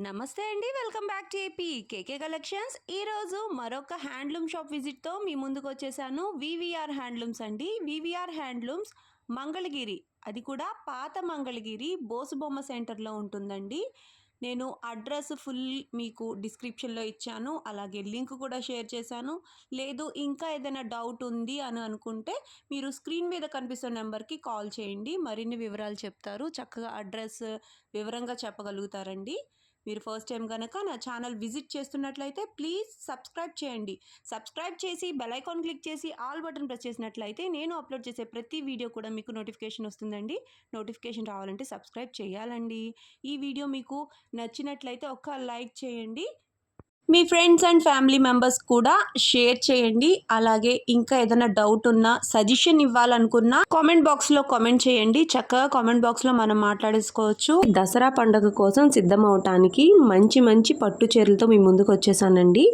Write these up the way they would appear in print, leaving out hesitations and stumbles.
నమస్తే అండి. Welcome back to AP KK collections. ఈరోజు మరొక హ్యాండ్లూమ్ షాప్ విజిట్తో మీ ముందుకు వచ్చేసాను. వివిఆర్ హ్యాండ్లూమ్స్ అండి. వివిఆర్ హ్యాండ్లూమ్స్ మంగళగిరి, అది కూడా పాత మంగళగిరి బోసుబొమ్మ సెంటర్లో ఉంటుందండి. నేను అడ్రస్ ఫుల్ మీకు డిస్క్రిప్షన్లో ఇచ్చాను, అలాగే లింక్ కూడా షేర్ చేశాను. లేదు ఇంకా ఏదైనా డౌట్ ఉంది అని అనుకుంటే మీరు స్క్రీన్ మీద కనిపిస్తున్న నెంబర్కి కాల్ చేయండి, మరిన్ని వివరాలు చెప్తారు. చక్కగా అడ్రస్ వివరంగా చెప్పగలుగుతారండి. మీరు ఫస్ట్ టైం కనుక నా ఛానల్ విజిట్ చేస్తున్నట్లయితే ప్లీజ్ సబ్స్క్రైబ్ చేయండి. సబ్స్క్రైబ్ చేసి బెల్ ఐకాన్ క్లిక్ చేసి ఆల్ బటన్ ప్రెస్ చేసినట్లయితే నేను అప్లోడ్ చేసే ప్రతి వీడియో కూడా మీకు నోటిఫికేషన్ వస్తుందండి. నోటిఫికేషన్ రావాలంటే సబ్స్క్రైబ్ చేయాలండి. ఈ వీడియో మీకు నచ్చినట్లయితే ఒక్క లైక్ చేయండి. మీ ఫ్రెండ్స్ అండ్ ఫ్యామిలీ మెంబర్స్ కూడా షేర్ చేయండి. అలాగే ఇంకా ఏదైనా డౌట్ ఉన్నా, సజెషన్ ఇవ్వాలనుకున్నా కామెంట్ బాక్స్లో కామెంట్ చేయండి. చక్కగా కామెంట్ బాక్స్లో మనం మాట్లాడేసుకోవచ్చు. దసరా పండుగ కోసం సిద్ధం అవటానికి మంచి మంచి పట్టు చీరలతో మీ ముందుకు వచ్చేసానండి.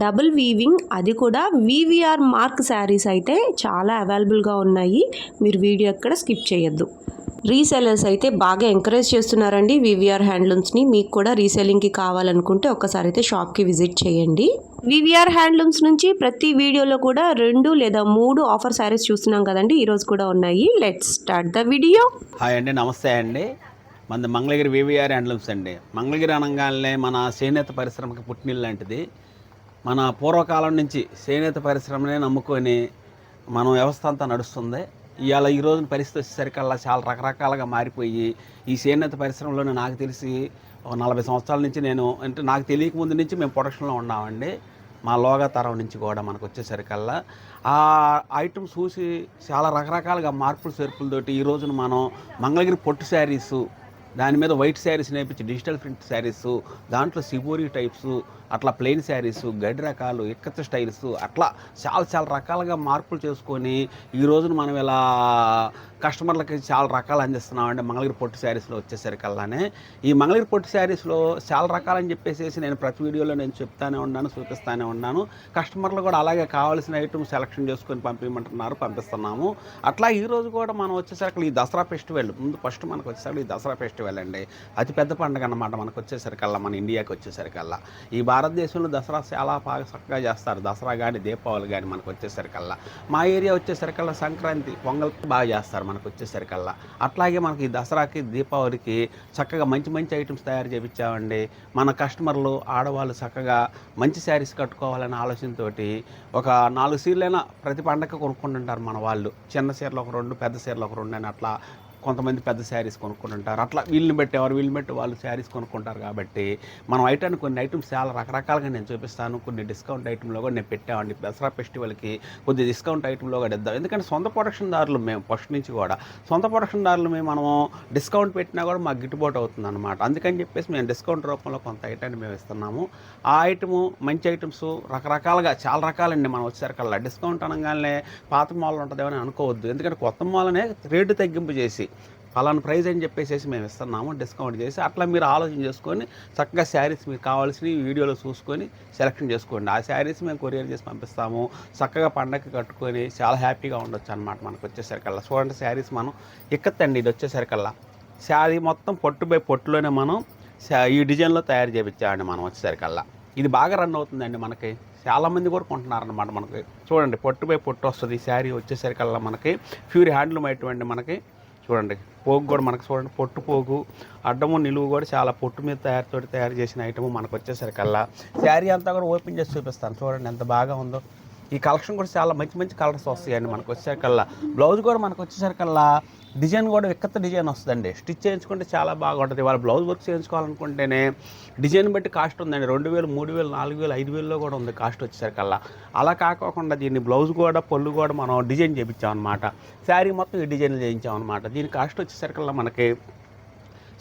డబుల్ వీవింగ్, అది కూడా వివిఆర్ మార్క్ శారీస్ అయితే చాలా అవైలబుల్గా ఉన్నాయి. మీరు వీడియో ఎక్కడ స్కిప్ చేయొద్దు. రీసెలర్స్ అయితే బాగా ఎంకరేజ్ చేస్తున్నారండి వివిఆర్ హ్యాండ్లూమ్స్ని. మీకు కూడా రీసెల్లింగ్కి కావాలనుకుంటే ఒక్కసారి అయితే షాప్కి విజిట్ చేయండి. వివిఆర్ హ్యాండ్లూమ్స్ నుంచి ప్రతి వీడియోలో కూడా 2 లేదా 3 ఆఫర్ శారీస్ చూస్తున్నాం కదండి, ఈరోజు కూడా ఉన్నాయి. Let's start the video. Hi అండి, నమస్తే అండి. మన మంగళగిరి వివిఆర్ హ్యాండ్లూమ్స్ అండి. మంగళగిరి అనగానే మన చేనేత పరిశ్రమకి పుట్టినిల్లు లాంటిది. మన పూర్వకాలం నుంచి చేనేత పరిశ్రమనే నమ్ముకొని మనం వ్యవస్థ అంతా నడుస్తుంది. ఇవాళ ఈ రోజున పరిస్థితి వచ్చేసరికల్లా చాలా రకరకాలుగా మారిపోయి ఈ చేనేత పరిశ్రమలోనే నాకు తెలిసి 40 సంవత్సరాల నుంచి నేను, అంటే నాకు తెలియక ముందు నుంచి మేము ప్రొడక్షన్లో ఉన్నామండి. మా లోగా తరం నుంచి కూడా మనకు వచ్చేసరికల్లా ఆ ఐటమ్ చూసి చాలా రకరకాలుగా మార్పులు చేర్పులతోటి ఈ రోజున మనం మంగళగిరి పొట్టు శారీసు, దాని మీద వైట్ శారీస్ నేర్పించి డిజిటల్ ప్రింట్ శారీసు, దాంట్లో సిబోరీ టైప్సు, అట్లా ప్లెయిన్ శారీసు, గడ్డి రకాలు, ఇక్కత స్టైల్స్, అట్లా చాలా చాలా రకాలుగా మార్పులు చేసుకొని ఈ రోజున మనం ఇలా కస్టమర్లకి చాలా రకాలు అందిస్తున్నామండి మంగళగిరి పొట్టు శారీస్లో వచ్చేసరికల్లానే. ఈ మంగళగిరి పొట్టు శారీస్లో చాలా రకాలని చెప్పేసి నేను ప్రతి వీడియోలో నేను చెప్తానే ఉన్నాను, చూపిస్తానే ఉన్నాను. కస్టమర్లు కూడా అలాగే కావాల్సిన ఐటమ్ సెలెక్షన్ చేసుకొని పంపించమంటున్నారు, పంపిస్తున్నాము. అట్లా ఈరోజు కూడా మనం వచ్చేసరికి ఈ దసరా ఫెస్టివల్ ముందు ఫస్ట్ మనకు వచ్చేసరికి ఈ దసరా ఫెస్టివల్ అండి. అతిపెద్ద పండుగ అన్నమాట మనకు వచ్చేసరికల్లా, మన ఇండియాకి వచ్చేసరికల్లా. ఈ భారతదేశంలో దసరా చాలా బాగా చక్కగా చేస్తారు. దసరా కానీ దీపావళి కానీ మనకు వచ్చేసరికల్లా. మా ఏరియా వచ్చేసరికల్లా సంక్రాంతి, పొంగల్ బాగా చేస్తారు మనకు వచ్చేసరికల్లా. అట్లాగే మనకి దసరాకి దీపావళికి చక్కగా మంచి మంచి ఐటమ్స్ తయారు చేయించామండి. మన కస్టమర్లు ఆడవాళ్ళు చక్కగా మంచి శారీస్ కట్టుకోవాలనే ఆలోచనతోటి ఒక 4 చీరలైనా ప్రతి పండగ కొనుక్కుంటుంటారు మన వాళ్ళు. చిన్న చీరలు ఒక 2, పెద్ద చీరలు ఒక 2 అని అట్లా కొంతమంది పెద్ద శారీస్ కొనుక్కుంటుంటారు. అట్లా వీళ్ళని బట్టి వాళ్ళు శారీస్ కొనుక్కుంటారు. కాబట్టి మనం కొన్ని ఐటమ్స్ చాలా రకరకాలుగా నేను చూపిస్తాను. కొన్ని డిస్కౌంట్ ఐటెంలో కూడా నేను పెట్టామండి. దసరా ఫెస్టివల్కి కొద్ది డిస్కౌంట్ ఐటెంలో కూడా ఇద్దాం. ఎందుకంటే సొంత ప్రొడక్షన్దారులు మేము ఫస్ట్ నుంచి కూడా. సొంత ప్రొడక్షన్దారులు మనము డిస్కౌంట్ పెట్టినా కూడా మాకు గిట్టుబాటు అవుతుంది అనమాట. అందుకని చెప్పేసి మేము డిస్కౌంట్ రూపంలో కొంత ఐటాన్ని మేము ఇస్తున్నాము. ఆ ఐటము మంచి ఐటమ్స్ రకరకాలుగా చాలా రకాలండి. మనం వచ్చేసరికల్లా డిస్కౌంట్ అనగానే పాత మాల్ ఉంటుందేమని అనుకోవద్దు. ఎందుకంటే కొత్త మాల్నే రేటు తగ్గింపు చేసి పలానా ప్రైజ్ అని చెప్పేసి మేము ఇస్తున్నాము, డిస్కౌంట్ చేసి. అట్లా మీరు ఆలోచన చేసుకొని చక్కగా శారీస్ మీకు కావాల్సినవి వీడియోలో చూసుకొని సెలెక్షన్ చేసుకోండి. ఆ శారీస్ మేము కొరియర్ చేసి పంపిస్తాము. చక్కగా పండగకి కట్టుకొని చాలా హ్యాపీగా ఉండొచ్చు అనమాట మనకు వచ్చేసరికల్లా. చూడండి శారీస్ మనం ఇక్కత్తండి. ఇది వచ్చేసరికల్లా శారీ మొత్తం పొట్టు బై పొట్టులోనే మనం ఈ డిజైన్లో తయారు చేయించామండి మనం వచ్చేసరికల్లా. ఇది బాగా రన్ అవుతుందండి మనకి. చాలామంది కూడా కొంటున్నారనమాట మనకి. చూడండి పొట్టు బై పొట్టు వస్తుంది ఈ శారీ వచ్చేసరికల్లా. మనకి ప్యూర్ హ్యాండ్లూమ్ అటువంటి మనకి చూడండి పోగు కూడా మనకు చూడండి, పొట్టు పోగు, అడ్డము నిలువు కూడా చాలా పొట్టు మీద తయారు చేసిన ఐటము మనకు వచ్చేసరికల్లా. శారీ అంతా కూడా ఓపెన్ చేసి చూపిస్తాను. చూడండి ఎంత బాగా ఉందో. ఈ కలెక్షన్ కూడా చాలా మంచి మంచి కలర్స్ వస్తాయండి మనకు వచ్చేసరికల్లా. బ్లౌజ్ కూడా మనకు వచ్చేసరికల్లా డిజైన్ కూడా విక్కత డిజైన్ వస్తుందండి. స్టిచ్ చేయించుకుంటే చాలా బాగుంటుంది. వాళ్ళ బ్లౌజ్ వర్క్ చేయించుకోవాలనుకుంటేనే డిజైన్ బట్టి కాస్ట్ ఉందండి. 2000, 3000, 4000, 5000లో కూడా ఉంది కాస్ట్ వచ్చేసరికల్లా. అలా కాకోకుండా దీన్ని బ్లౌజ్ కూడా పళ్ళు కూడా మనం డిజైన్ చేయించామన్నమాట. శారీ మొత్తం ఈ డిజైన్లు చేయించామన్నమాట. దీని కాస్ట్ వచ్చేసరికల్లా మనకి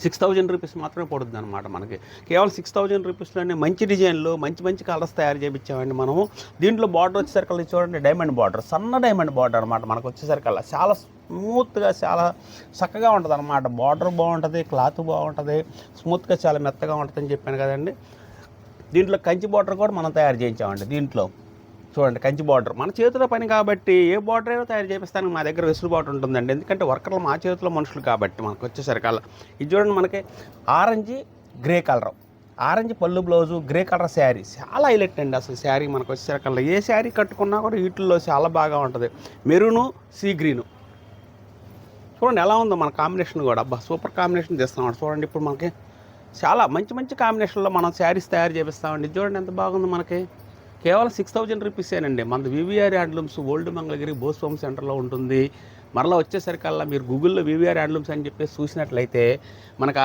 6000 రూపీస్ మాత్రమే పడుతుంది అనమాట. మనకి కేవలం 6000 రూపీస్లోనే మంచి డిజైన్లు మంచి మంచి కలర్స్ తయారు చేయించామండి మనము. దీంట్లో బార్డర్ వచ్చేసరికల్లా చూడండి, డైమండ్ బార్డర్, సన్న డైమండ్ బార్డర్ అనమాట మనకు వచ్చేసరికల్లా. చాలా స్మూత్గా చాలా చక్కగా ఉంటుంది అనమాట. బార్డర్ బాగుంటుంది, క్లాత్ బాగుంటుంది, స్మూత్గా చాలా మెత్తగా ఉంటుంది అని చెప్పాను కదండి. దీంట్లో కంచి బార్డర్ కూడా మనం తయారు చేయించామండి. దీంట్లో చూడండి కంచి బార్డర్ మన చేతిలో పని కాబట్టి ఏ బార్డర్ అయినా తయారు చేపిస్తానికి మా దగ్గర వెసులుబాటు ఉంటుందండి. ఎందుకంటే వర్కర్లు మా చేతిలో మనుషులు కాబట్టి మనకు వచ్చేసరికల్లా. ఇది చూడండి మనకి ఆరెంజ్ గ్రే కలర్, ఆరెంజ్ పళ్ళు బ్లౌజు, గ్రే కలర్ శారీ చాలా హైలైట్ అండి. అసలు శారీ మనకు వచ్చేసరికల్లా ఏ శారీ కట్టుకున్నా కూడా వీటిల్లో చాలా బాగా ఉంటుంది. మెరూను, సీ గ్రీను చూడండి ఎలా ఉందో మన కాంబినేషన్ కూడా. అబ్బా సూపర్ కాంబినేషన్ తెస్తామండి. చూడండి ఇప్పుడు మనకి చాలా మంచి మంచి కాంబినేషన్లో మనం శారీస్ తయారు చేపిస్తామండి. చూడండి ఎంత బాగుంది మనకి. కేవలం 6000 రూపీసేనండి. మనది వివిఆర్ హ్యాండ్లూమ్స్ ఓల్డ్ మంగళగిరి బోస్వామి సెంటర్లో ఉంటుంది. మరలా వచ్చేసరికల్లా మీరు గూగుల్లో వివిఆర్ హ్యాండ్లూమ్స్ అని చెప్పేసి చూసినట్లయితే మనకు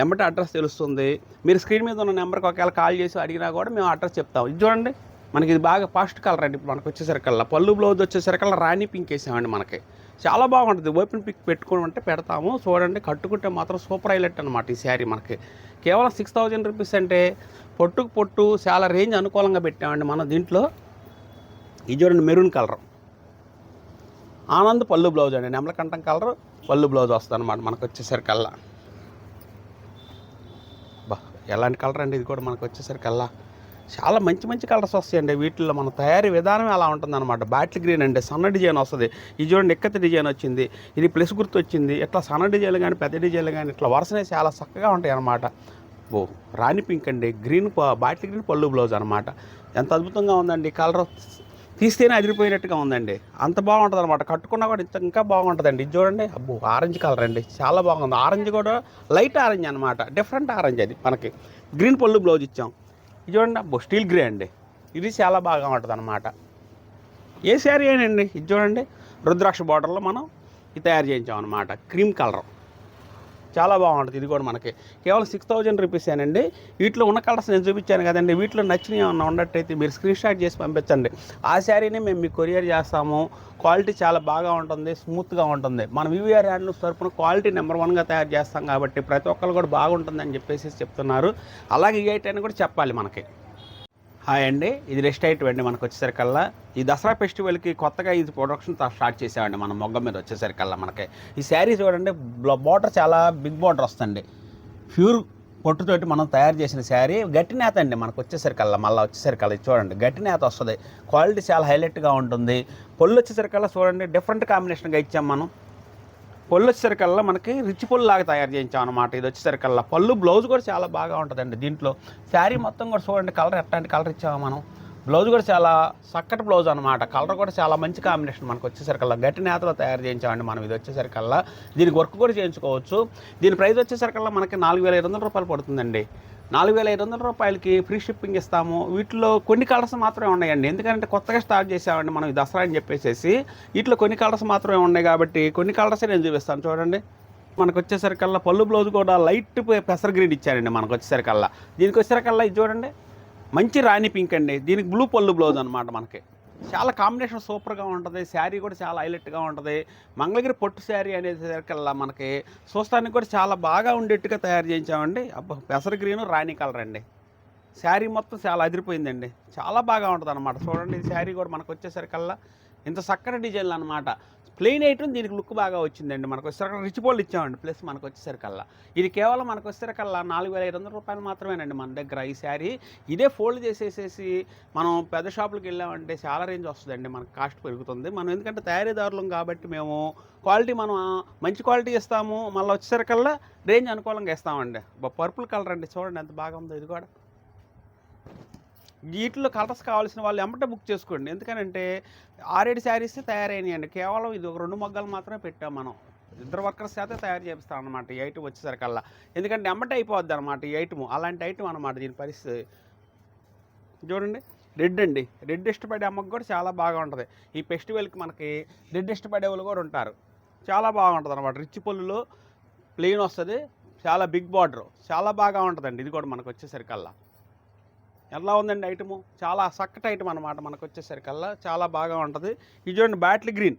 ఎమ్మటి అడ్రస్ తెలుస్తుంది. మీరు స్క్రీన్ మీద ఉన్న నెంబర్కి ఒకవేళ కాల్ చేసి అడిగినా కూడా మేము అడ్రస్ చెప్తాం. ఇది చూడండి మనకి ఇది బాగా ఫాస్ట్ కలర్ అండి. ఇప్పుడు మనకు వచ్చేసరికల్లా పళ్ళు బ్లౌజ్ వచ్చేసరికల్లా రాణి పింక్ వేసామండి. మనకి చాలా బాగుంటుంది. ఓపెన్ పిక్ పెట్టుకోమంటే పెడతాము. చూడండి కట్టుకుంటే మాత్రం సూపర్ హైలైట్ అనమాట ఈ శారీ. మనకి కేవలం 6000 రూపీస్ అంటే పొట్టుకు పొట్టు చాలా రేంజ్ అనుకూలంగా పెట్టామండి మనం దీంట్లో. ఇది చూడండి మెరూన్ కలర్, ఆనంద్ పళ్ళు బ్లౌజ్ అండి. నెమలకంఠం కలర్ పళ్ళు బ్లౌజ్ వస్తుంది అనమాట మనకు వచ్చేసరికల్లా. బా ఎలాంటి కలర్ అండి ఇది కూడా మనకు వచ్చేసరికల్లా. చాలా మంచి మంచి కలర్స్ వస్తాయండి వీటిల్లో. మన తయారీ విధానం ఎలా ఉంటుందన్నమాట. బాటిల్ గ్రీన్ అండి, సన్న డిజైన్ వస్తుంది. ఇది చూడండి ఎక్కతి డిజైన్ వచ్చింది, ఇది ప్లస్ గుర్తు వచ్చింది. ఇట్లా సన్న డిజైన్లు కానీ పెద్ద డిజైన్లు కానీ ఇట్లా వరుసనే చాలా చక్కగా ఉంటాయి అన్నమాట. ఓ రాణి పింక్ అండి, గ్రీన్ బాటిల్ గ్రీన్ పళ్ళు బ్లౌజ్ అనమాట. ఎంత అద్భుతంగా ఉందండి. కలర్ తీస్తేనే అదిరిపోయినట్టుగా ఉందండి. అంత బాగుంటుంది అనమాట. కట్టుకున్నా కూడా ఇంకా బాగుంటుందండి. ఇది చూడండి అబ్బో ఆరెంజ్ కలర్ అండి, చాలా బాగుంది. ఆరెంజ్ కూడా లైట్ ఆరెంజ్ అనమాట, డిఫరెంట్ ఆరెంజ్ అది. మనకి గ్రీన్ పళ్ళు బ్లౌజ్ ఇచ్చాం. ఇది చూడండి అబ్బో స్టీల్ గ్రే అండి, ఇది చాలా బాగా ఉంటుంది అనమాట. ఏ శారీ అయినండి. ఇది చూడండి రుద్రాక్ష బార్డర్లో మనం ఇది తయారు చేయించాం అనమాట. క్రీమ్ కలర్ చాలా బాగుంటుంది. ఇది కూడా మనకి కేవలం 6000 రూపీసేనండి. వీటిలో ఉన్న కలర్స్ నేను చూపించాను కదండి. వీటిలో నచ్చినవి ఏమన్నా ఉన్నట్టయితే మీరు స్క్రీన్ షాట్ చేసి పంపించండి. ఆ శారీని మేము మీకు కొరియర్ చేస్తాము. క్వాలిటీ చాలా బాగా ఉంటుంది, స్మూత్గా ఉంటుంది. మన వివిఆర్ హ్యాండ్లూమ్స్ తరపున క్వాలిటీ నెంబర్ 1గా తయారు చేస్తాం కాబట్టి ప్రతి ఒక్కరు కూడా బాగుంటుందని చెప్పేసి చెప్తున్నారు. అలాగే ఈ ఐటెం కూడా చెప్పాలి మనకి. హాయ్ అండి, ఇది రెస్ట్ ఐటమ్ అండి. మనకు వచ్చేసరికల్లా ఈ దసరా ఫెస్టివల్కి కొత్తగా ఇది ప్రొడక్షన్ స్టార్ట్ చేసామండి మనం మొగ్గ మీద వచ్చేసరికల్లా. మనకి ఈ శారీ చూడండి బార్డర్ చాలా బిగ్ బార్డర్ వస్తుంది. ప్యూర్ పొట్టుతోటి మనం తయారు చేసిన శారీ. గట్టి నేత అండి మనకు వచ్చేసరికల్లా. మళ్ళీ వచ్చేసరికల్లా చూడండి గట్టి నేత వస్తుంది. క్వాలిటీ చాలా హైలైట్గా ఉంటుంది. పళ్ళు వచ్చేసరికల్లా చూడండి డిఫరెంట్ కాంబినేషన్గా ఇచ్చాం మనం. పళ్ళు వచ్చేసరికల్లా మనకి రిచ్ పళ్ళు లాగా తయారు చేయించాం అనమాట. ఇది వచ్చేసరికల్లా పళ్ళు బ్లౌజ్ కూడా చాలా బాగా ఉంటుందండి దీంట్లో. శారీ మొత్తం కూడా చూడండి కలర్ ఎట్లాంటి కలర్ ఇచ్చాము మనం. బ్లౌజ్ కూడా చాలా చక్కటి బ్లౌజ్ అనమాట. కలర్ కూడా చాలా మంచి కాంబినేషన్ మనకు వచ్చేసరికల్లా. గట్టి నేతలో తయారు చేయించామండి మనం. ఇది వచ్చేసరికల్లా దీనికి వర్క్ కూడా చేయించుకోవచ్చు. దీని ప్రైస్ వచ్చేసరికల్లా మనకి 4500 రూపాయలు పడుతుందండి. 4500 రూపాయలకి ఫ్రీ షిప్పింగ్ ఇస్తాము. వీటిలో కొన్ని కలర్స్ మాత్రమే ఉన్నాయండి. ఎందుకంటే కొత్తగా స్టార్ట్ చేసామండి మనం ఈ దసరా అని చెప్పేసి. వీటిలో కొన్ని కలర్స్ మాత్రమే ఉన్నాయి కాబట్టి కొన్ని కలర్సే నేను చూపిస్తాను. చూడండి మనకు వచ్చేసరికల్లా పళ్ళు బ్లౌజ్ కూడా లైట్ పెసర్ గ్రీన్ ఇచ్చారండి మనకు వచ్చేసరికల్లా. దీనికి వచ్చేసరికల్లా ఇది చూడండి మంచి రాణి పింక్ అండి. దీనికి బ్లూ పళ్ళు బ్లౌజ్ అనమాట. మనకి చాలా కాంబినేషన్ సూపర్గా ఉంటుంది. శారీ కూడా చాలా హైలైట్గా ఉంటుంది. మంగళగిరి పొట్టు శారీ అనేసరికల్లా మనకి చూస్తానికి కూడా చాలా బాగా ఉండేట్టుగా తయారు చేయించామండి. అబ్బా పెసర గ్రీను రాణి కలర్ అండి. శారీ మొత్తం చాలా అదిరిపోయిందండి, చాలా బాగా ఉంటుంది అనమాట. చూడండి ఈ శారీ కూడా మనకు వచ్చేసరికల్లా ఇంత చక్కటి డిజైన్లు అనమాట. ప్లెయిన్ ఐటమ్ దీనికి లుక్ బాగా వచ్చిందండి. మనకు వచ్చేసరికి రిచ్ పళ్ళు ఇచ్చామండి. ప్లస్ మనకు వచ్చేసరికల్లా ఇది కేవలం మనకు వచ్చేసరికల్లా 4500 రూపాయలు మాత్రమేనండి మన దగ్గర ఈ శారీ. ఇదే ఫోల్డ్ చేసేసేసి మనం పెద్ద షాపులకు వెళ్ళామంటే చాలా రేంజ్ వస్తుందండి. మనకు కాస్ట్ పెరుగుతుంది. మనం ఎందుకంటే తయారీదారులం కాబట్టి మేము క్వాలిటీ మనం మంచి క్వాలిటీ ఇస్తాము. మళ్ళీ వచ్చేసరికల్లా రేంజ్ అనుకూలంగా ఇస్తామండి. పర్పుల్ కలర్ అండి చూడండి ఎంత బాగా ఉందో. ఇది కూడా వీటిలో కలర్స్ కావాల్సిన వాళ్ళు ఎమ్మటే బుక్ చేసుకోండి. ఎందుకనంటే 6-7 శారీస్ తయారైనాయండి. కేవలం ఇది ఒక 2 మొగ్గలు మాత్రమే పెట్టాం మనం. 2 వర్కర్స్ చేత తయారు చేపిస్తాం అనమాట ఈ ఐటమ్ వచ్చేసరికల్లా. ఎందుకంటే ఎమ్మటే అయిపోద్ది అనమాట ఈ ఐటమ్. అలాంటి ఐటమ్ అనమాట దీని పరిస్థితి. చూడండి రెడ్ అండి. రెడ్ ఇష్టపడే అమ్మకు కూడా చాలా బాగా ఉంటుంది. ఈ ఫెస్టివల్కి మనకి రెడ్ ఇష్టపడే వాళ్ళు కూడా ఉంటారు. చాలా బాగుంటుంది అనమాట. రిచ్ పళ్ళులో ప్లెయిన్ వస్తుంది, చాలా బిగ్ బార్డర్, చాలా బాగా ఉంటుందండి. ఇది కూడా మనకు వచ్చేసరికల్లా ఎలా ఉందండి ఐటము. చాలా చక్కటి ఐటమ్ అనమాట మనకు వచ్చేసరికల్లా. చాలా బాగా ఉంటుంది. ఇది చూడండి బాటిల్ గ్రీన్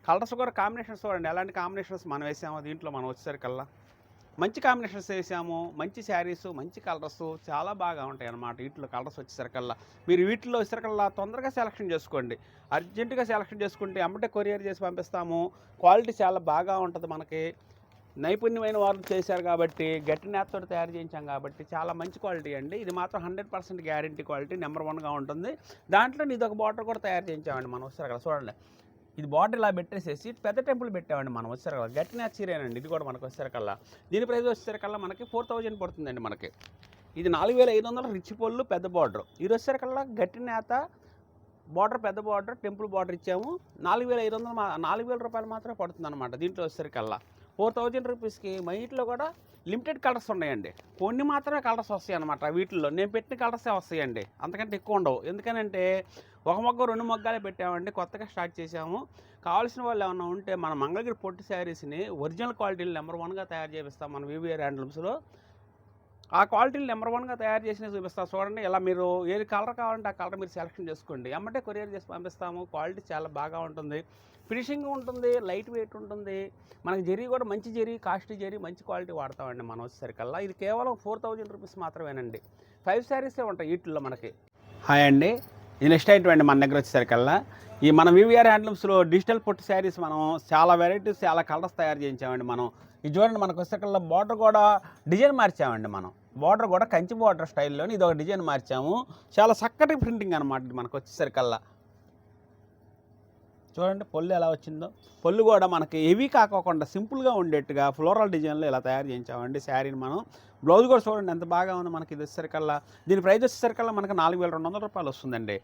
కలర్స్ కూడా కాంబినేషన్స్ చూడండి ఎలాంటి కాంబినేషన్స్ మనం వేసామో దీంట్లో. మనం వచ్చేసరికల్లా మంచి కాంబినేషన్స్ వేసాము. మంచి శారీస్, మంచి కలర్స్ చాలా బాగా ఉంటాయి అన్నమాట వీటిలో కలర్స్ వచ్చేసరికల్లా. మీరు వీటిలో వచ్చేసరికల్లా తొందరగా సెలెక్షన్ చేసుకోండి. అర్జెంటుగా సెలెక్షన్ చేసుకుంటే అమ్మటే కొరియర్ చేసి పంపిస్తాము. క్వాలిటీ చాలా బాగా ఉంటుంది. మనకి నైపుణ్యమైన వాళ్ళు చేశారు కాబట్టి గట్టి నేతతో తయారు చేయించాం కాబట్టి చాలా మంచి క్వాలిటీ అండి. ఇది మాత్రం 100% గ్యారంటీ క్వాలిటీ నెంబర్ 1గా ఉంటుంది. దాంట్లో ఇది ఒక బార్డర్ కూడా తయారు చేయించామండి మనం. వస్తారు కదా చూడండి ఇది బార్డర్ ఇలా పెట్టేసేసి పెద్ద టెంపుల్ పెట్టామండి మనం వచ్చేసరికల్లా. గట్టిన చీరేనండి ఇది కూడా మనకు వచ్చేసరికల్లా. దీని ప్రైస్ వచ్చేసరికల్లా మనకి 4000 పడుతుందండి మనకి. ఇది 4500 రిచ్ పళ్ళు పెద్ద బార్డర్. ఇది వచ్చేసరికల్లా గట్టి నేత బార్డర్ పెద్ద బార్డర్ టెంపుల్ బార్డర్ ఇచ్చాము. 4500 4000 రూపాయలు మాత్రమే పడుతుంది అనమాట. దీంట్లో వచ్చేసరికల్లా 4000 రూపీస్కి వీటిలో కూడా లిమిటెడ్ కలర్స్ ఉన్నాయండి. కొన్ని మాత్రమే కలర్స్ వస్తాయి అనమాట. వీటిల్లో నేను పెట్టిన కలర్సే వస్తాయండి, అంతకంటే ఎక్కువ ఉండవు. ఎందుకనంటే ఒక మొగ్గ 2 మొగ్గాలే పెట్టామండి, కొత్తగా స్టార్ట్ చేసాము. కావాల్సిన వాళ్ళు ఏమన్నా ఉంటే మన మంగళగిరి పొట్టి శారీస్ని ఒరిజినల్ క్వాలిటీలు నెంబర్ 1గా తయారు చేపిస్తాం మన వివిఆర్ హ్యాండ్లూమ్స్లో. ఆ క్వాలిటీలు నెంబర్ 1గా తయారు చేసినవి చూపిస్తాం చూడండి. ఇలా మీరు ఏది కలర్ కావాలంటే ఆ కలర్ మీరు సెలెక్షన్ చేసుకోండి, ఎమ్మటే కొరియర్ చేసి పంపిస్తాము. క్వాలిటీ చాలా బాగా ఉంటుంది, ఫినిషింగ్ ఉంటుంది, లైట్ వెయిట్ ఉంటుంది. మనకి జరీ కూడా మంచి జరీ, కాస్ట్లీ జరీ, మంచి క్వాలిటీ వాడతామండి మనం వచ్చేసరికల్లా. ఇది కేవలం 4000 రూపీస్ మాత్రమేనండి. 5 శారీసే ఉంటాయి వీటిల్లో మనకి. హాయ్ అండి, ఇది నెక్స్ట్ ఐటమ్ అండి మన దగ్గర వచ్చేసరికల్లా. ఈ మన వివిఆర్ హ్యాండ్లూమ్స్లో డిజిటల్ పొట్టి శారీస్ మనం చాలా వెరైటీస్, చాలా కలర్స్ తయారు చేయించామండి మనం. ఇది చూడండి మనకు వచ్చేసరికల్లా బార్డర్ కూడా డిజైన్ మార్చామండి మనం. బార్డర్ కూడా కంచి బార్డర్ స్టైల్లోని ఇది ఒక డిజైన్ మార్చాము. చాలా చక్కటి ప్రింటింగ్ అనమాట ఇది మనకు వచ్చేసరికల్లా. చూడండి పళ్ళు ఎలా వచ్చిందో. పళ్ళు కూడా మనకి హెవీ కాకోకుండా సింపుల్గా ఉండేట్టుగా ఫ్లోరల్ డిజైన్లో ఇలా తయారు చేయించామండి శారీని మనం. బ్లౌజ్ కూడా చూడండి ఎంత బాగా ఉంది మనకి. ఇది వచ్చేసరికల్లా దీని ప్రైస్ వచ్చేసరికల్లా మనకి 4200 రూపాయలు వస్తుందండి.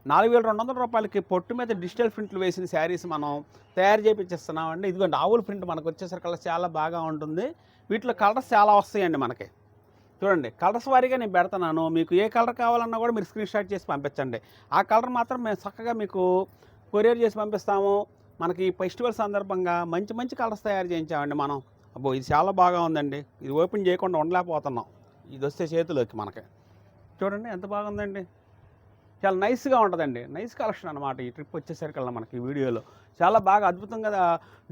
4200 రూపాయలకి పొట్టు మీద డిజిటల్ ప్రింట్లు వేసిన శారీస్ మనం తయారు చేయించేస్తున్నామండి. ఇదిగోండి ఆవుల ప్రింట్ మనకు వచ్చేసరికల్లా చాలా బాగా ఉంటుంది. వీటిలో కలర్స్ చాలా వస్తాయండి మనకి. చూడండి కలర్స్ వారీగా నేను పెడుతున్నాను, మీకు ఏ కలర్ కావాలన్నా కూడా మీరు స్క్రీన్ షాట్ చేసి పంపించండి. ఆ కలర్ మాత్రం మేము చక్కగా మీకు కొరియర్ చేసి పంపిస్తాము. మనకి ఫెస్టివల్ సందర్భంగా మంచి మంచి కలర్స్ తయారు చేయించామండి మనం. అబ్బో ఇది చాలా బాగా ఉందండి, ఇది ఓపెన్ చేయకుండా ఉండలేకపోతున్నాం. ఇది వస్తే చేతిలోకి మనకి చూడండి ఎంత బాగుందండి, చాలా నైస్గా ఉంటుందండి. నైస్ కలెక్షన్ అనమాట. ఈ ట్రిప్ వచ్చేసరికల్లా మనకి వీడియోలో చాలా బాగా అద్భుతంగా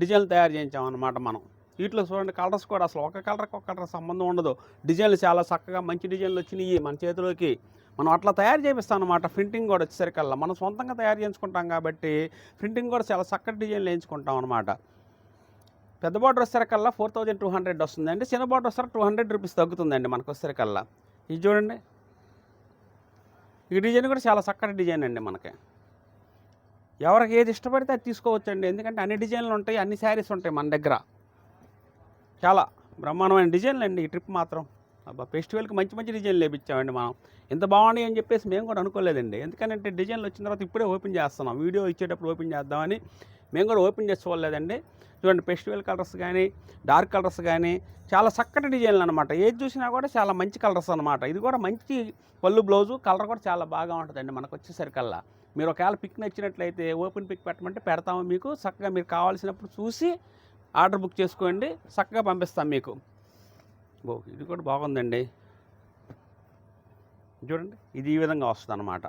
డిజైన్లు తయారు చేయించామన్నమాట మనం. వీటిలో చూడండి కలర్స్ కూడా అసలు ఒక కలర్కి ఒక కలర్ సంబంధం ఉండదు. డిజైన్లు చాలా చక్కగా మంచి డిజైన్లు వచ్చినాయి మన చేతిలోకి. మనం అట్లా తయారు చేపిస్తాం అనమాట. ప్రింటింగ్ కూడా వచ్చేసరికల్లా మనం సొంతంగా తయారు చేసుకుంటాం కాబట్టి ప్రింటింగ్ కూడా చాలా చక్కటి డిజైన్లు వేయించుకుంటాం అనమాట. పెద్ద బార్డర్ వచ్చేసరికల్లా 4200 వస్తుందండి. చిన్న బార్డర్ వస్తారు 200 రూపీస్ తగ్గుతుందండి మనకు వచ్చేసరికల్లా. ఇది చూడండి ఈ డిజైన్ కూడా చాలా చక్కటి డిజైన్ అండి మనకి. ఎవరికి ఏది ఇష్టపడితే అది తీసుకోవచ్చండి, ఎందుకంటే అన్ని డిజైన్లు ఉంటాయి, అన్ని శారీస్ ఉంటాయి మన దగ్గర. చాలా బ్రహ్మాండమైన డిజైన్లు అండి ఈ ట్రిప్ మాత్రం. అబ్బా ఫెస్టివల్కి మంచి మంచి డిజైన్లు వేయించామండి మనం. ఇంత బాగున్నాయి అని చెప్పేసి మేము కూడా అనుకోలేదండి, ఎందుకంటే డిజైన్లు వచ్చిన తర్వాత ఇప్పుడే ఓపెన్ చేస్తున్నాం. వీడియో ఇచ్చేటప్పుడు ఓపెన్ చేద్దామని మేము కూడా ఓపెన్ చేసుకోలేదండి. చూడండి ఫెస్టివల్ కలర్స్ కానీ డార్క్ కలర్స్ కానీ చాలా చక్కటి డిజైన్లు అనమాట. ఏది చూసినా కూడా చాలా మంచి కలర్స్ అనమాట. ఇది కూడా మంచి పళ్ళు బ్లౌజు, కలర్ కూడా చాలా బాగా ఉంటుందండి మనకు వచ్చేసరికల్లా. మీరు ఒకవేళ పిక్ నచ్చినట్లయితే ఓపెన్ పిక్ పెట్టమంటే పెడతాము మీకు. చక్కగా మీరు కావాల్సినప్పుడు చూసి ఆర్డర్ బుక్ చేసుకోండి, చక్కగా పంపిస్తాం మీకు. ఇది కూడా బాగుందండి చూడండి, ఇది ఈ విధంగా వస్తుంది అనమాట.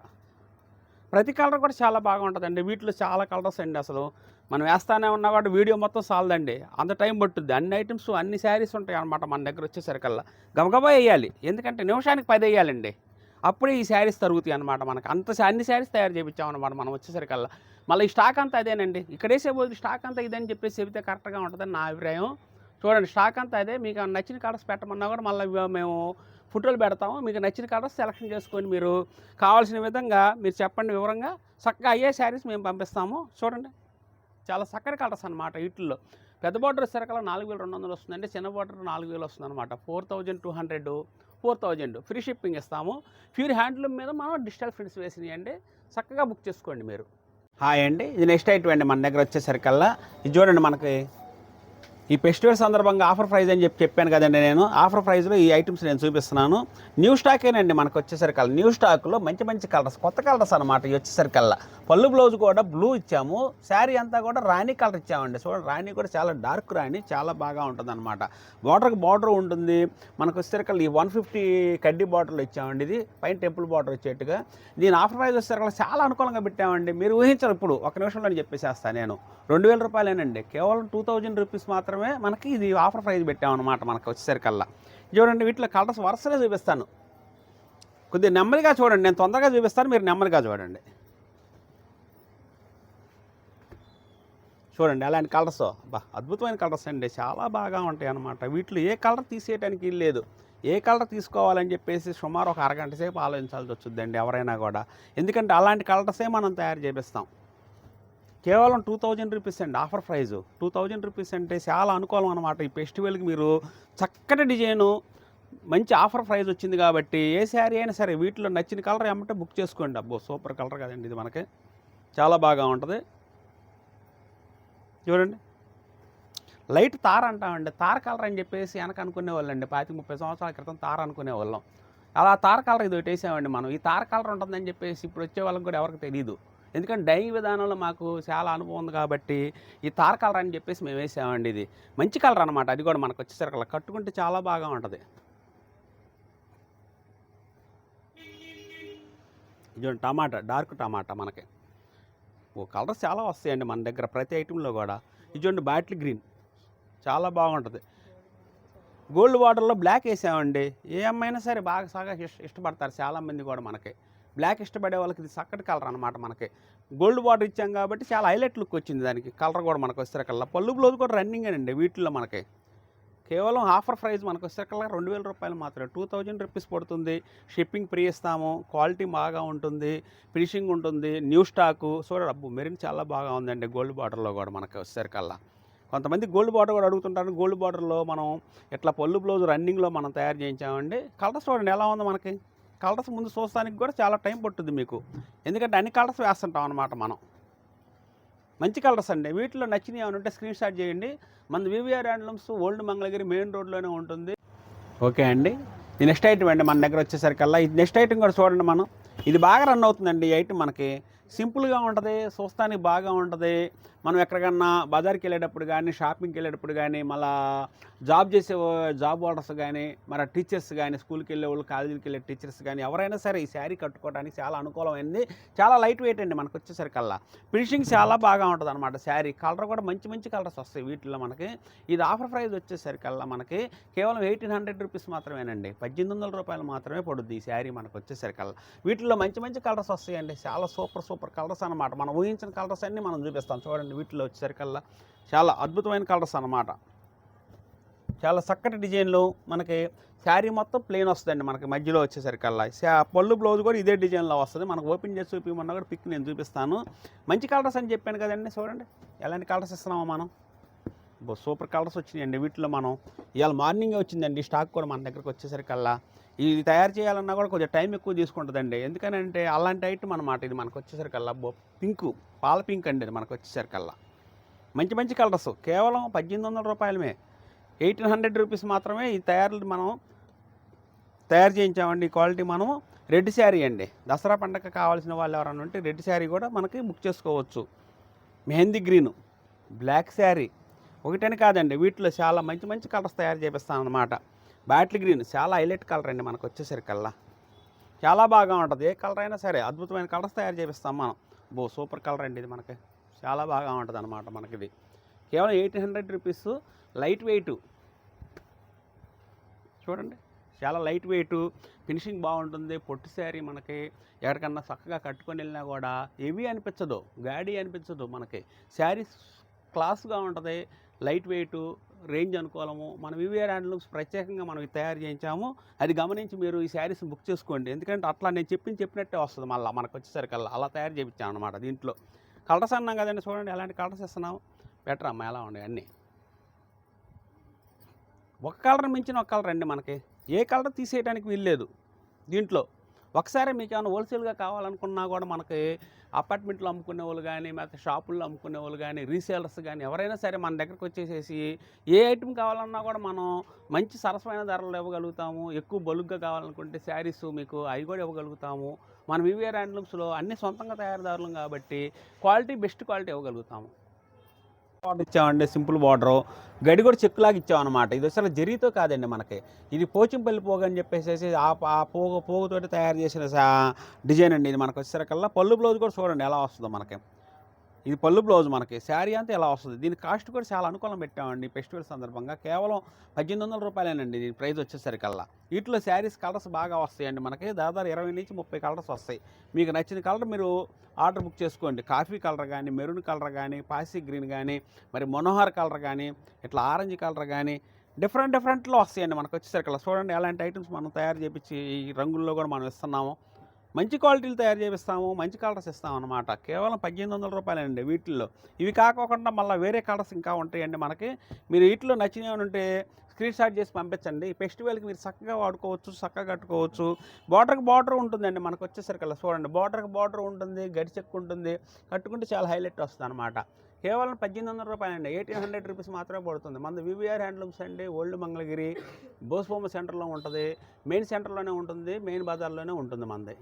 ప్రతి కలర్ కూడా చాలా బాగా ఉంటుందండి. వీటిలో చాలా కలర్స్ అండి. అసలు మనం వేస్తానే ఉన్నా కూడా వీడియో మొత్తం చాలదండి, అంత టైం పట్టుద్ది. అన్ని ఐటమ్స్ అన్ని శారీస్ ఉంటాయి అనమాట మన దగ్గర వచ్చేసరికల్లా. గబగబా వేయాలి, ఎందుకంటే నిమిషానికి 10 వేయాలండి, అప్పుడే ఈ శారీస్ తరుగుతాయి అనమాట మనకు. అన్ని శారీస్ తయారు చేయించామన్నమాట మనం వచ్చేసరికల్లా. మళ్ళీ ఈ స్టాక్ అంతా అదేనండి, ఇక్కడ వేసే బోదు స్టాక్ అంతా ఇదని చెప్పేసి చెబితే కరెక్ట్గా ఉంటుందని నా అభిప్రాయం. చూడండి స్టాక్ అంతా అదే. మీకు నచ్చిన కలర్స్ పెట్టమన్నా కూడా మళ్ళీ మేము ఫోటోలు పెడతాము. మీకు నచ్చిన కలర్స్ సెలెక్షన్ చేసుకొని మీరు కావాల్సిన విధంగా మీరు చెప్పండి వివరంగా. చక్కగా అయ్యే శారీస్ మేము పంపిస్తాము. చూడండి చాలా చక్కటి కలర్స్ అనమాట. వీటిల్లో పెద్ద బార్డర్ వచ్చేసరికల్లా 4200 వస్తుందండి, చిన్న బార్డర్ 4000 వస్తుంది అనమాట. 4200 4000 ఫ్రీ షిప్పింగ్ ఇస్తాము. ప్యూర్ హ్యాండ్లూమ్ మీద మనం డిజిటల్ ప్రింట్స్ వేసినాయండి, చక్కగా బుక్ చేసుకోండి మీరు. హాయ్ అండి, ఇది నెక్స్ట్ ఐటమ్ అండి మన దగ్గర వచ్చేసరికల్లా. ఇది చూడండి మనకి ఈ ఫెస్టివల్ సందర్భంగా ఆఫర్ ప్రైస్ అని చెప్పాను కదండి. నేను ఆఫర్ ప్రైస్లో ఈ ఐటమ్స్ నేను చూపిస్తున్నాను. న్యూ స్టాకేనండి మనకు వచ్చేసరికల్లా. న్యూ స్టాక్లో మంచి మంచి కలర్స్, కొత్త కలర్స్ అనమాట. ఇవి వచ్చేసరికల్లా పళ్ళు బ్లౌజ్ కూడా బ్లూ ఇచ్చాము, శారీ అంతా కూడా రాణి కలర్ ఇచ్చామండి. చూడండి రాణి కూడా చాలా డార్క్ రాణి, చాలా బాగా ఉంటుంది అనమాట. బార్డర్ ఉంటుంది మనకు వచ్చేసరికల్లా. ఈ 150 కడ్డీ బార్డర్లో ఇచ్చామండి. ఇది పైన టెంపుల్ బార్డర్ వచ్చేట్టుగా. దీని ఆఫర్ ప్రైస్ వచ్చేసరికల్లా చాలా అనుకూలంగా పెట్టామండి. మీరు ఊహించరు, ఇప్పుడు ఒక నిమిషంలో చెప్పేసేస్తాను నేను. 2000 రూపాయలేనండి, కేవలం 2000 రూపీస్ మాత్రమే మనకి ఇది ఆఫర్ ప్రైస్ పెట్టామన్నమాట మనకు వచ్చేసరికల్లా. చూడండి వీటిలో కలర్స్ వరుసగా చూపిస్తాను, కొద్దిగా నెమ్మదిగా చూడండి. నేను తొందరగా చూపిస్తాను, మీరు నెమ్మదిగా చూడండి. చూడండి అలాంటి కలర్స్, అద్భుతమైన కలర్స్ అండి, చాలా బాగా ఉంటాయి అన్నమాట. వీటిలో ఏ కలర్ తీసేయడానికి లేదు. ఏ కలర్ తీసుకోవాలని చెప్పేసి సుమారు ఒక అరగంట సేపు ఆలోచించాల్సి వచ్చిందండి ఎవరైనా కూడా, ఎందుకంటే అలాంటి కలర్సే మనం తయారు చేపిస్తాం. కేవలం 2000 రూపీస్ అండి ఆఫర్ ప్రైజు. 2000 రూపీస్ అంటే చాలా అనుకూలం అనమాట. ఈ ఫెస్టివల్కి మీరు చక్కటి డిజైను మంచి ఆఫర్ ప్రైజ్ వచ్చింది కాబట్టి ఏ శారీ అయినా సరే వీటిలో నచ్చిన కలర్ ఏమంటే బుక్ చేసుకోండి. అబ్బో సూపర్ కలర్ కదండి ఇది, మనకి చాలా బాగా ఉంటుంది. చూడండి, లైట్ తార అంటామండి. తార కలర్ అని చెప్పేసి వెనక అనుకునే వాళ్ళండి 25-30 సంవత్సరాల క్రితం తార అనుకునే వాళ్ళం. అలా తార కలర్ ఇది ఒకటి వేసామండి మనం. ఈ తార కలర్ ఉంటుందని చెప్పేసి ఇప్పుడు వచ్చే వాళ్ళకి కూడా ఎవరికి తెలియదు. ఎందుకంటే డైయింగ్ విధానంలో మాకు చాలా అనుభవం ఉంది కాబట్టి ఈ తార కలర్ అని చెప్పేసి మేము వేసామండి. ఇది మంచి కలర్ అనమాట. అది కూడా మనకు వచ్చేసరికి కట్టుకుంటే చాలా బాగా ఉంటుంది. ఇది టమాటా, డార్క్ టమాటా. మనకి కలర్స్ చాలా వస్తాయండి మన దగ్గర ప్రతి ఐటెంలో కూడా. ఇది బాటిల్ గ్రీన్ చాలా బాగుంటుంది. గోల్డ్ వాటర్లో బ్లాక్ వేసామండి. ఏ అమ్మాయినా సరే బాగా ఇష్టపడతారు చాలామంది కూడా. మనకి బ్లాక్ ఇష్టపడే వాళ్ళకి ఇది చక్కటి కలర్ అనమాట. మనకి గోల్డ్ వాటర్ ఇచ్చాం కాబట్టి చాలా హైలైట్ లుక్ వచ్చింది దానికి. కలర్ కూడా మనకు వచ్చేసరికల్లా పళ్ళు బ్లౌజ్ కూడా రన్నింగ్ అండి వీటిల్లో. మనకి కేవలం ఆఫర్ ప్రైస్ మనకు వచ్చేసరికల్లా 2000 రూపాయలు మాత్రమే. 2000 రూపీస్ పడుతుంది. షిప్పింగ్ ఫ్రీ ఇస్తాము. క్వాలిటీ బాగా ఉంటుంది, ఫినిషింగ్ ఉంటుంది, న్యూ స్టాకు. చూడండి, అబ్బు మెరిన్ చాలా బాగా ఉందండి గోల్డ్ బార్డర్లో కూడా మనకి వచ్చేసరికల్లా. కొంతమంది గోల్డ్ బార్డర్ కూడా అడుగుతుంటారు. గోల్డ్ బార్డర్లో మనం ఇట్లా పళ్ళు బ్లౌజ్ రన్నింగ్లో మనం తయారు చేయించామండి. కలర్స్ చూడండి ఎలా ఉందో మనకి. కలర్స్ ముందు చూస్తానికి కూడా చాలా టైం పట్టుద్ది మీకు, ఎందుకంటే అన్ని కలర్స్ వేస్తుంటాం అనమాట మనం. మంచి కలర్స్ అండి. వీటిలో నచ్చినవి ఏమైనా ఉంటే స్క్రీన్ షాట్ చేయండి. మన VVR handlooms old Mangalagiri main రోడ్లోనే ఉంటుంది. ఓకే అండి, ఇది నెక్స్ట్ ఐటమ్ అండి మన దగ్గర వచ్చేసరికల్లా. ఇది నెక్స్ట్ ఐటమ్ కూడా చూడండి మనం. ఇది బాగా రన్ అవుతుందండి ఈ ఐటమ్. మనకి సింపుల్గా ఉంటుంది, చూస్తానికి బాగా ఉంటుంది. మనం ఎక్కడికన్నా బజార్కి వెళ్ళేటప్పుడు కానీ, షాపింగ్కి వెళ్ళేటప్పుడు కానీ, మళ్ళీ జాబ్ హోల్డర్స్ కానీ, మన టీచర్స్ కానీ, స్కూల్కి వెళ్ళే వాళ్ళు, కాలేజీకి వెళ్ళే టీచర్స్ కానీ ఎవరైనా సరే ఈ శారీ కట్టుకోవడానికి చాలా అనుకూలమైంది. చాలా లైట్ వెయిట్ అండి మనకు వచ్చేసరికల్లా. ఫినిషింగ్ చాలా బాగా ఉంటుంది అనమాట. శారీ కలర్ కూడా మంచి కలర్స్ వస్తాయి వీటిలో మనకి. ఇది ఆఫర్ ప్రైస్ వచ్చేసరికల్లా మనకి కేవలం 1800 రూపీస్ మాత్రమేనండి. 1800 రూపాయలు మాత్రమే పడుద్ది ఈ శారీ మనకు వచ్చేసరికల్లా. వీటిలో మంచి కలర్స్ వస్తాయండి. చాలా సూపర్ కలర్స్ అనమాట. మనం ఊహించిన కలర్స్ అన్నీ మనం చూపిస్తాం. చూడండి, వీటిలో వచ్చేసరికల్లా చాలా అద్భుతమైన కలర్స్ అన్నమాట. చాలా చక్కటి డిజైన్లు. మనకి శారీ మొత్తం ప్లెయిన్ వస్తుందండి మనకి. మధ్యలో వచ్చేసరికల్లా పళ్ళు బ్లౌజ్ కూడా ఇదే డిజైన్లో వస్తుంది. మనకు ఓపెన్ చేసి చూపించమన్నా కూడా పిక్ నేను చూపిస్తాను. మంచి కలర్స్ అని చెప్పాను కదండి. చూడండి ఎలాంటి కలర్స్ ఇస్తున్నామో మనం. సూపర్ కలర్స్ వచ్చినాయండి వీటిలో. మనం ఇవాళ మార్నింగే వచ్చిందండి స్టాక్ కూడా మన దగ్గరకు వచ్చేసరికల్లా. ఇది తయారు చేయాలన్నా కూడా కొంచెం టైం ఎక్కువ తీసుకుంటుందండి. ఎందుకనంటే అలాంటి ఐటమ్ అనమాట ఇది మనకు వచ్చేసరికల్లా. పింకు, పాల పింక్ అండి ఇది మనకు వచ్చేసరికల్లా. మంచి కలర్స్ కేవలం 1800 రూపాయలమే. 1800 రూపీస్ మాత్రమే. ఈ మనం తయారు చేయించామండి. ఈ క్వాలిటీ మనం రెడ్ శారీ అండి. దసరా పండగ కావాల్సిన వాళ్ళు ఎవరైనా ఉంటే రెడ్ శారీ కూడా మనకి బుక్ చేసుకోవచ్చు. మెహందీ గ్రీను, బ్లాక్ శారీ ఒకటని కాదండి, వీటిలో చాలా మంచి కలర్స్ తయారు చేపిస్తాను అనమాట. బాటిల్ గ్రీన్ చాలా హైలైట్ కలర్ అండి మనకు వచ్చేసరికల్లా. చాలా బాగా ఉంటుంది. ఏ కలర్ అయినా సరే అద్భుతమైన కలర్స్ తయారు చేపిస్తాం మనం. సూపర్ కలర్ అండి ఇది మనకి. చాలా బాగా ఉంటుంది అనమాట మనకి. ఇది కేవలం 1800 రూపీస్. లైట్ వెయిట్ చూడండి, చాలా లైట్ వెయిట్, ఫినిషింగ్ బాగుంటుంది. పొట్టు శారీ మనకి ఎక్కడికన్నా చక్కగా కట్టుకొని వెళ్ళినా కూడా హెవీ అనిపించదు, గాడి అనిపించదు. మనకి శారీ క్లాస్గా ఉంటుంది, లైట్ వెయిట్, రేంజ్ అనుకూలము. మన వివిఆర్ హ్యాండ్లూమ్స్ ప్రత్యేకంగా మనం తయారు చేయించాము. అది గమనించి మీరు ఈ శారీస్ బుక్ చేసుకోండి. ఎందుకంటే అట్లా నేను చెప్పినట్టే వస్తుంది మళ్ళీ మనకు వచ్చేసరికల్లా. అలా తయారు చేయించాను అనమాట. దీంట్లో కలర్స్ అన్నాం కదండి. చూడండి ఎలాంటి కలర్స్ ఇస్తున్నాము. బెటర్ అమ్మ ఎలా ఉన్నాయి అన్నీ. ఒక కలర్ మించిన ఒక కలర్ అండి మనకి. ఏ కలర్ తీసేయడానికి వీల్లేదు దీంట్లో. ఒకసారి మీకు ఏమైనా హోల్సేల్గా కావాలనుకున్నా కూడా మనకి అపార్ట్మెంట్లో అమ్ముకునే వాళ్ళు కానీ, లేకపోతే షాపుల్లో అమ్ముకునే వాళ్ళు కానీ, రీసేలర్స్ కానీ ఎవరైనా సరే మన దగ్గరకు వచ్చేసేసి ఏ ఐటమ్ కావాలన్నా కూడా మనం మంచి సరసమైన ధరలు ఇవ్వగలుగుతాము. ఎక్కువ బలుగ్గా కావాలనుకుంటే శారీస్ మీకు అవి కూడా ఇవ్వగలుగుతాము. మన వివిఆర్ హ్యాండ్లూమ్స్లో అన్ని సొంతంగా తయారుదారులు కాబట్టి బెస్ట్ క్వాలిటీ ఇవ్వగలుగుతాము. బార్డర్ ఇచ్చామండి, సింపుల్ బార్డరు. గడి కూడా చెక్కులాగా ఇచ్చామన్నమాట. ఇది అసలు జరీతో కాదండి మనకి. ఇది పోచింపల్లి పోగు అని చెప్పేసి ఆ పోగుతోటి తయారు చేసిన డిజైన్ అండి ఇది మనకు వచ్చేసరికల్లా. పళ్ళు బ్లౌజ్ కూడా చూడండి ఎలా వస్తుందో మనకి. ఇది పళ్ళు బ్లౌజ్ మనకి. శారీ అంతా ఎలా వస్తుంది. దీని కాస్ట్ కూడా చాలా అనుకూలం పెట్టామండి ఫెస్టివల్ సందర్భంగా. కేవలం 1800 రూపాయలేనండి దీని ప్రైస్ వచ్చేసరికల్లా. వీటిలో శారీస్ కలర్స్ బాగా వస్తాయండి మనకి. దాదాపు 20 నుంచి 30 కలర్స్ వస్తాయి. మీకు నచ్చిన కలర్ మీరు ఆర్డర్ బుక్ చేసుకోండి. కాఫీ కలర్ కానీ, మెరూన్ కలర్ కానీ, పాసి గ్రీన్ కానీ, మరి మనోహర్ కలర్ కానీ, ఇట్లా ఆరెంజ్ కలర్ కానీ డిఫరెంట్లో వస్తాయండి మనకు వచ్చేసరికల్లా. చూడండి ఎలాంటి ఐటమ్స్ మనం తయారు చేయించి ఈ రంగుల్లో కూడా మనం ఇస్తున్నాము. మంచి క్వాలిటీలు తయారు చేపిస్తాము, మంచి కలర్స్ ఇస్తాం అన్నమాట. కేవలం 1800 రూపాయలండి వీటిల్లో. ఇవి కాకోకుండా మళ్ళీ వేరే కలర్స్ ఇంకా ఉంటాయండి మనకి. మీరు వీటిలో నచ్చినవి ఉంటే స్క్రీన్ షాట్ చేసి పంపించండి. ఈ ఫెస్టివల్కి మీరు చక్కగా వాడుకోవచ్చు, చక్కగా కట్టుకోవచ్చు. బార్డర్కి బార్డర్ ఉంటుందండి మనకు వచ్చేసరికల్లా. చూడండి, బార్డర్కి బార్డర్ ఉంటుంది, గడి చెక్కు ఉంటుంది, కట్టుకుంటే చాలా హైలైట్ వస్తుంది అనమాట. కేవలం 1800 రూపాయలండి, 1800 రూపీస్ మాత్రమే పడుతుంది. మనది వివిఆర్ హ్యాండ్లూమ్స్ అండి, ఓల్డ్ మంగళగిరి బోస్బొమ్మ సెంటర్లో ఉంటుంది. మెయిన్ సెంటర్లోనే ఉంటుంది, మెయిన్ బజార్లోనే ఉంటుంది మనది.